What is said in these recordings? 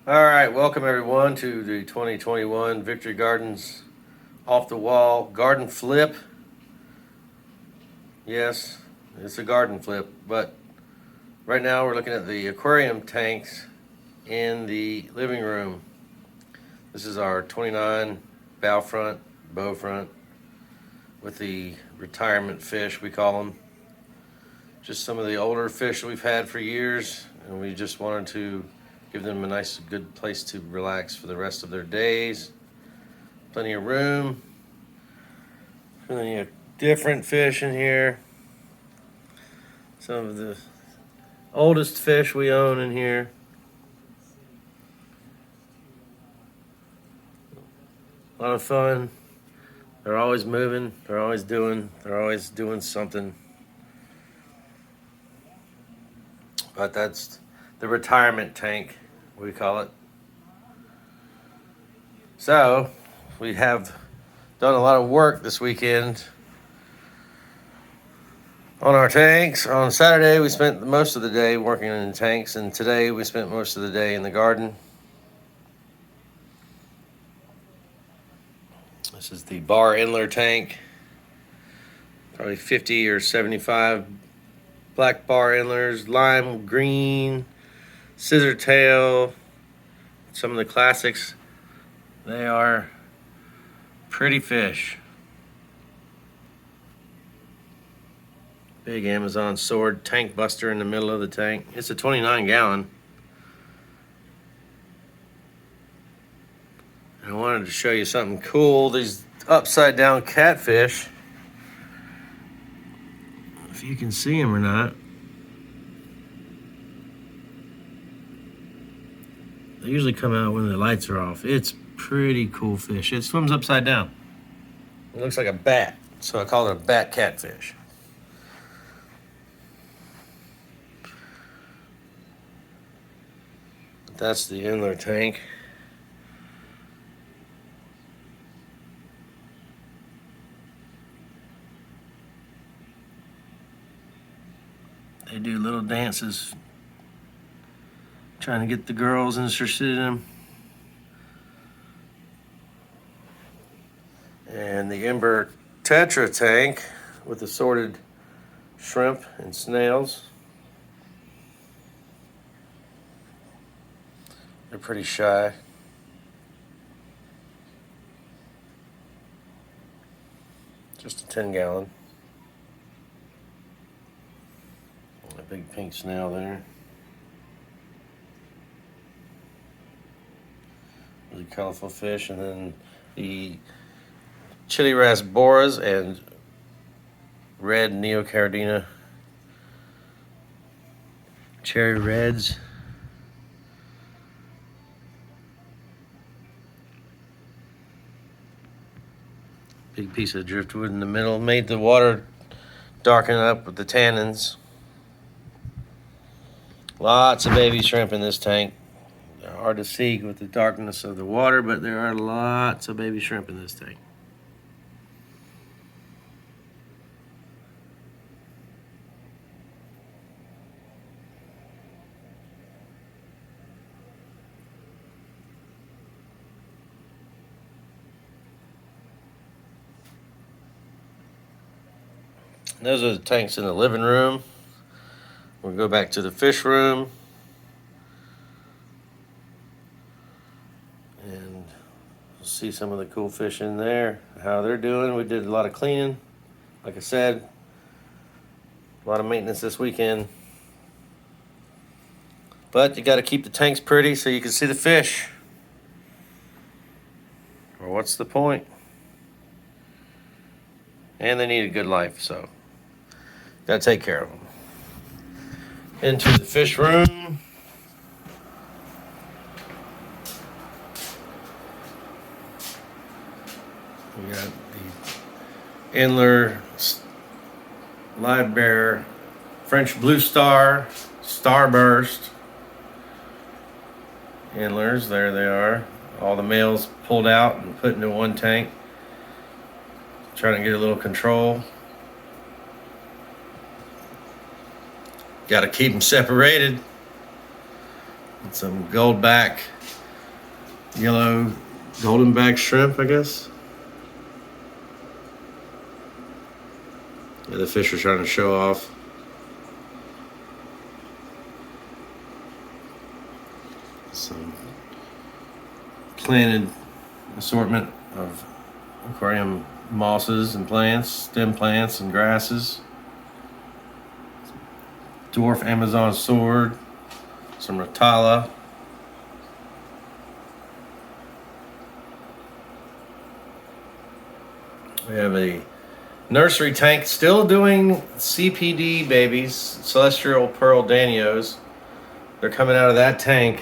All right, welcome everyone to the 2021 Victory Gardens off the wall garden flip. Yes, it's a garden flip, but right now we're looking at the aquarium tanks in the living room. This is our 29 bow front, bow front with the retirement fish, we call them. Just some of the older fish we've had for years, and we just wanted to give them a nice, good place to relax for the rest of their days. Plenty of room. Plenty of different fish in here. Some of the oldest fish we own in here. A lot of fun. They're always moving. They're always doing something. But that's the retirement tank, we call it. So we have done a lot of work this weekend on our tanks. On Saturday we spent most of the day working in the tanks, and today we spent most of the day in the garden. This is the bar Endler tank, probably 50 or 75 black bar Endlers, lime green, scissor tail, some of the classics. They are pretty fish. Big Amazon sword tank buster in the middle of the tank. It's a 29 gallon. I wanted to show you something cool. These upside down catfish. If you can see them or not. They usually come out when the lights are off. It's pretty cool fish. It swims upside down. It looks like a bat, so I call it a bat catfish. That's the Endler tank. They do little dances, trying to get the girls interested in them. And the Ember Tetra tank with assorted shrimp and snails. They're pretty shy. Just a 10 gallon. A big pink snail there. Really colorful fish. And then the chili rasboras and red neocardina cherry reds. Big piece of driftwood in the middle. Made the water darken up with the tannins. Lots of baby shrimp in this tank. They're hard to see with the darkness of the water, but there are lots of baby shrimp in this tank. Those are the tanks in the living room. We'll go back to the fish room. And we'll see some of the cool fish in there, how they're doing. We did a lot of cleaning. Like I said, a lot of maintenance this weekend. But you got to keep the tanks pretty so you can see the fish. Or what's the point? And they need a good life, so got to take care of them. Into the fish room. We got the Endler Live Bear French Blue Star Starburst Endlers. There they are. All the males pulled out and put into one tank. Trying to get a little control. Got to keep them separated. Some goldback yellow golden back shrimp, I guess. Yeah, the fish are trying to show off. Some planted assortment of aquarium mosses and plants, stem plants and grasses. Dwarf Amazon sword, some Rotala. We have a nursery tank still doing CPD babies, Celestial Pearl Danios. They're coming out of that tank,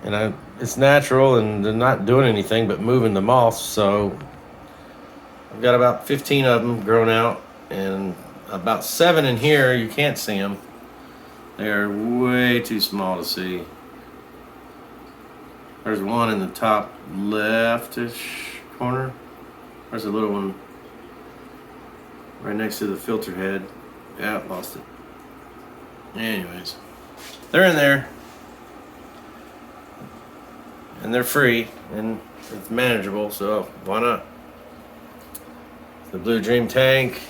and it's natural, and they're not doing anything but moving the moths. So I've got about 15 of them grown out, and about 7 in here. You can't see them. They're way too small to see. There's one in the top leftish corner. There's a little one right next to the filter head. Yeah, lost it. Anyways, they're in there. And they're free, and it's manageable, so why not? The Blue Dream tank.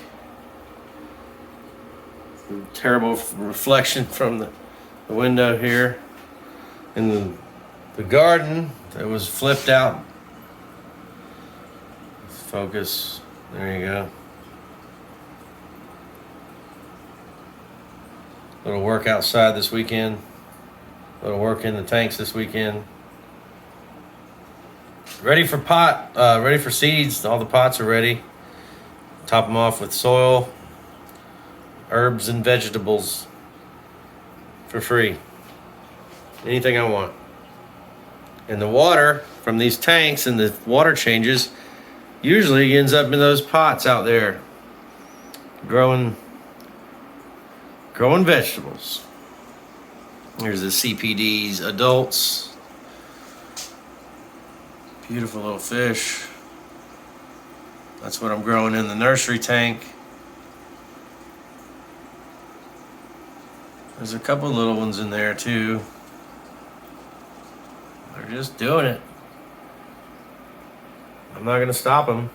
Terrible reflection from the window here. In the garden that was flipped out. Focus. There you go. Little work outside this weekend. Little work in the tanks this weekend. Ready for seeds. All the pots are ready. Top them off with soil, herbs and vegetables for free. Anything I want. And the water from these tanks and the water changes usually ends up in those pots out there growing vegetables. Here's the CPD's adults. Beautiful little fish. That's what I'm growing in the nursery tank. There's a couple little ones in there too. They're just doing it. I'm not gonna stop them.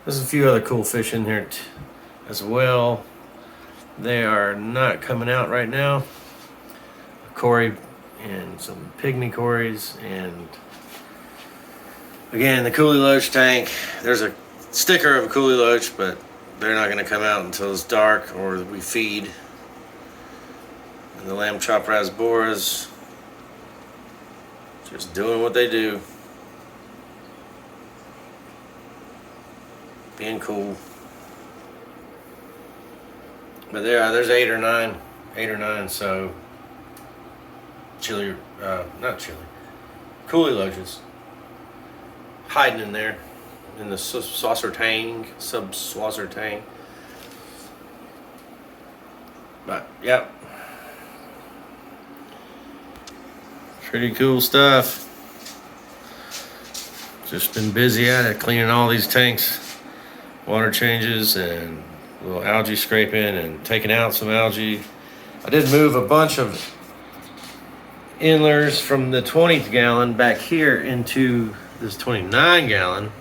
There's a few other cool fish in here as well. They are not coming out right now. Cory and some pygmy cories, and again the Coolie Loach tank. There's a sticker of a Coolie Loach, but they're not going to come out until it's dark or we feed. And the lamb chop rasboras just doing what they do, being cool. But there's 8 or 9, so Coolie Loaches hiding in there in the subsaucer tank. But yep, pretty cool stuff. Just been busy at it, cleaning all these tanks, water changes and a little algae scraping and taking out some algae. I did move a bunch of inlers from the 20 gallon back here into this 29 gallon.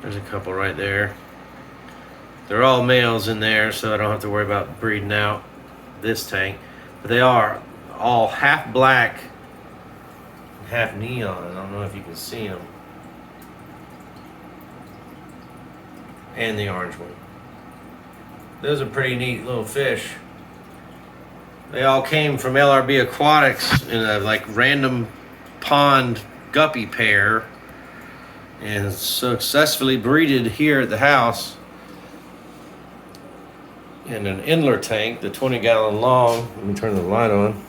There's a couple right there. They're all males in there, so I don't have to worry about breeding out this tank. But they are all half black and half neon. I don't know if you can see them. And the orange one. Those are pretty neat little fish. They all came from LRB Aquatics in a random pond guppy pair and successfully breeded here at the house in an inler tank, the 20 gallon long. Let me turn the light on.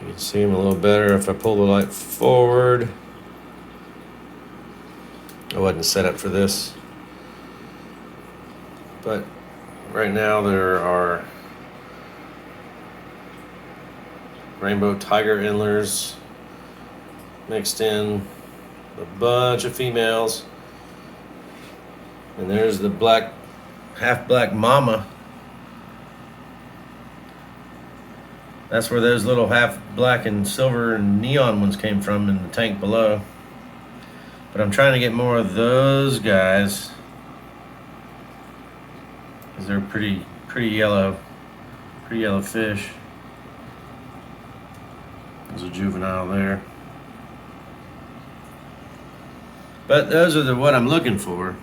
You can see them a little better if I pull the light forward. I wasn't set up for this, but right now there are rainbow tiger inlers mixed in, a bunch of females, And there's the black, half black mama. That's where those little half black and silver and neon ones came from in the tank below. But I'm trying to get more of those guys, because they're pretty yellow fish. There's a juvenile there. But those are what I'm looking for.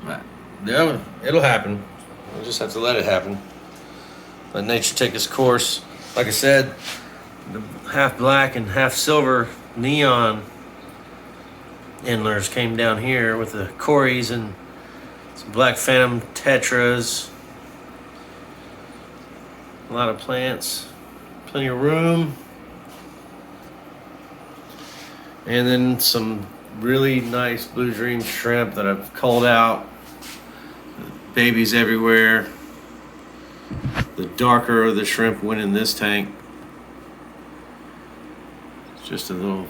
But it'll happen. We'll just have to let it happen. Let nature take its course. Like I said, the half black and half silver neon endlers came down here with the cories and some black phantom tetras. A lot of plants, plenty of room, and then some really nice blue dream shrimp that I've culled out. Babies everywhere. The darker of the shrimp went in this tank. It's just a little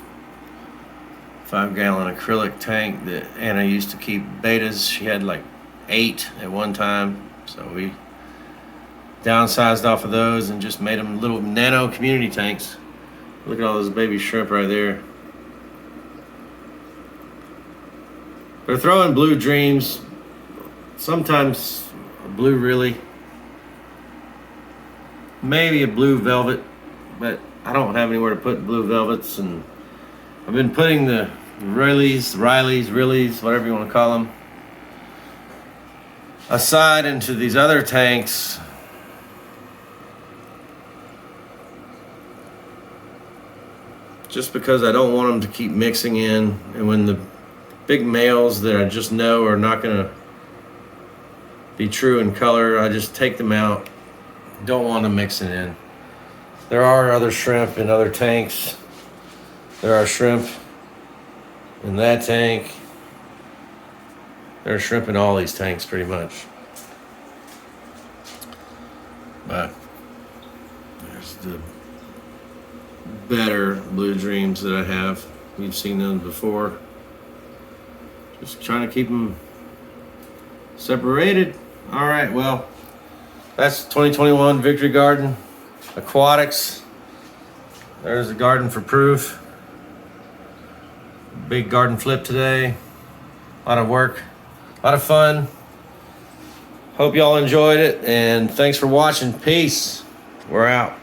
5-gallon acrylic tank that Anna used to keep betas. She had like 8 at one time, so we downsized off of those and just made them little nano community tanks. Look at all those baby shrimp right there. They're throwing blue dreams, sometimes a blue really, maybe a blue velvet, but I don't have anywhere to put blue velvets, and I've been putting the Rileys, whatever you want to call them, aside into these other tanks. Just because I don't want them to keep mixing in, and when the big males that I just know are not going to be true in color, I just take them out. Don't want them mixing in. There are other shrimp in other tanks. There are shrimp in that tank. There are shrimp in all these tanks pretty much. But there's the better blue dreams that I have. You've seen them before. Just trying to keep them separated. All right, well, that's 2021 Victory Garden Aquatics. There's the garden for proof. Big garden flip today. A lot of work, a lot of fun. Hope y'all enjoyed it, and thanks for watching. Peace. We're out.